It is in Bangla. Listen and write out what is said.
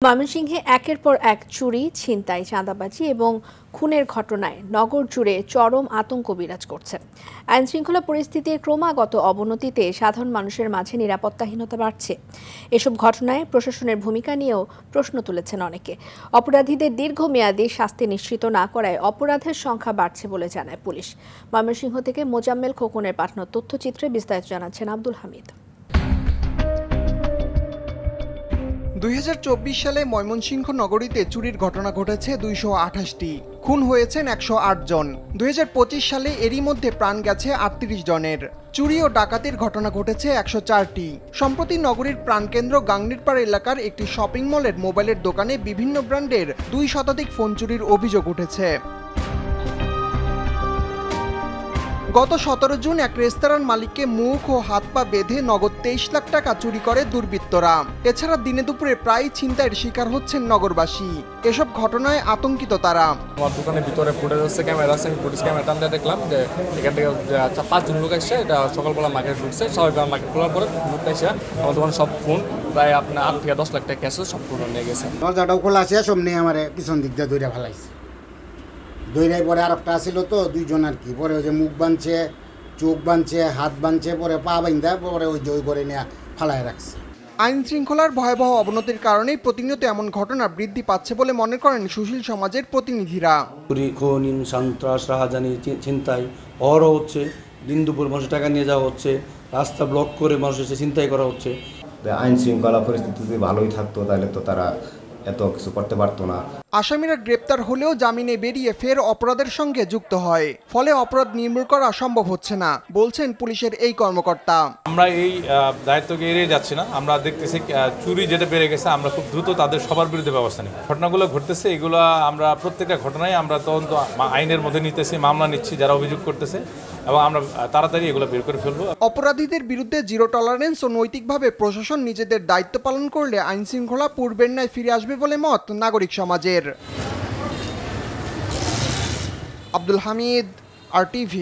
ময়মনসিংহে একের পর এক চুরি, ছিনতাই, চাঁদাবাজি এবং খুনের ঘটনায় নগর জুড়ে চরম আতঙ্ক বিরাজ করছে। আইনশৃঙ্খলা পরিস্থিতির ক্রমাগত অবনতিতে সাধারণ মানুষের মাঝে নিরাপত্তাহীনতা বাড়ছে। এসব ঘটনায় প্রশাসনের ভূমিকা নিয়েও প্রশ্ন তুলেছেন অনেকে। অপরাধীদের দীর্ঘমেয়াদী শাস্তি নিশ্চিত না করায় অপরাধের সংখ্যা বাড়ছে বলে জানায় পুলিশ। ময়মনসিংহ থেকে মোজাম্মেল খোকনের পাঠানো তথ্যচিত্রে বিস্তারিত জানাচ্ছেন আব্দুল হামিদ। 2024 সালে ময়মনসিংহ নগরীতে চুরির ঘটনা ঘটেছে 228টি, খুন হয়েছেন 108 জন। 2025 সালে এরই মধ্যে প্রাণ গেছে 38 জনের। চুরি ও ডাকাতির ঘটনা ঘটেছে 104টি। সম্প্রতি নগরীর প্রাণকেন্দ্র গাংনীরপাড় এলাকার একটি শপিং মলের মোবাইলের দোকানে বিভিন্ন ব্র্যান্ডের 2 শতাধিক ফোন চুরির অভিযোগ উঠেছে। গত 17 জুন এক রেস্তোরাঁর মালিককে মুখ ও হাত পা বেঁধে নগদ 23 লাখ টাকা চুরি করে দুর্বৃত্তরা। এছাড়া দিনে দুপুরে প্রায় ছিনতাইয়ের শিকার হচ্ছেন নগরবাসী। এসব ঘটনায় আতঙ্কিত তারা। আমার দোকানের ভিতরে ফুটেজ আছে, ক্যামেরা আছে, আমি ফুটেজ ক্যামেরা টানতে দেখলাম যে এখান থেকে 5 জন লোক আসছে। এটা সকালবেলা মার্কেট ঢুকছে, সবাই মার্কেট খোলার পরে লোক এসে আমার দোকানে সব ফোন প্রায় আপনার 8 থেকে 10 লাখ টাকা ক্যাশ সব ফোন নিয়ে গেছে। দরজাটাও খোলা আছে, সব নিয়ে আমার পিছন দিক দিয়ে দৌড়ে ফেলাইছে। দৌড়াই পরে আর একটা আসছিল তো 2 জন আর কি, পরে ওই যে মুখ বাঁধছে, চোখ বাঁধছে, হাত বাঁধছে, পরে পা বাঁধা পরে ওই জয় করে নিয়ে ফালায় রাখছে। আইন শৃঙ্খলার ভয়াবহ অবনতির কারণেই প্রতিনিয়ত এমন ঘটনা বৃদ্ধি পাচ্ছে বলে মনে করেন সুশীল সমাজের প্রতিনিধিরা। চুরি, খুন, সন্ত্রাস, রাহাজানি, ছিনতাই অহরহ হচ্ছে। দিন দুপুর মানুষের টাকা নিয়ে যাওয়া হচ্ছে, রাস্তা ব্লক করে মানুষের ছিনতাই করা হচ্ছে। আইন শৃঙ্খলা পরিস্থিতি যদি ভালোই থাকতো তাহলে তো তারা এত কিছু করতে পারতো না। আসামিরা গ্রেপ্তার হলেও জামিনে বেরিয়ে ফের অপরাধের সঙ্গে যুক্ত হয়, ফলে অপরাধ নির্মূল করা সম্ভব হচ্ছে না বলছেন পুলিশের এই কর্মকর্তা। আমরা এই দায়িত্বকে এড়িয়ে যাচ্ছি না। আমরা দেখতেছি চুরি যেটা বেড়ে গেছে, আমরা খুব দ্রুত তাদের সবার বিরুদ্ধে ব্যবস্থা নিই। ঘটনাগুলো ঘটতেছে, এগুলো আমরা প্রত্যেকটা ঘটনায় আমরা তদন্ত আইনের মধ্যে নিতেছি, মামলা নিচ্ছি যারা অভিযোগ করতেছে, এবং আমরা তাড়াতাড়ি এগুলো বের করে ফেলবো। অপরাধীদের বিরুদ্ধে জিরো টলারেন্স ও নৈতিকভাবে প্রশাসন নিজেদের দায়িত্ব পালন করলে আইন শৃঙ্খলা পূর্বের ন্যায় ফিরে আসবে বলে মত নাগরিক সমাজের। আব্দুল হামিদ, RTV।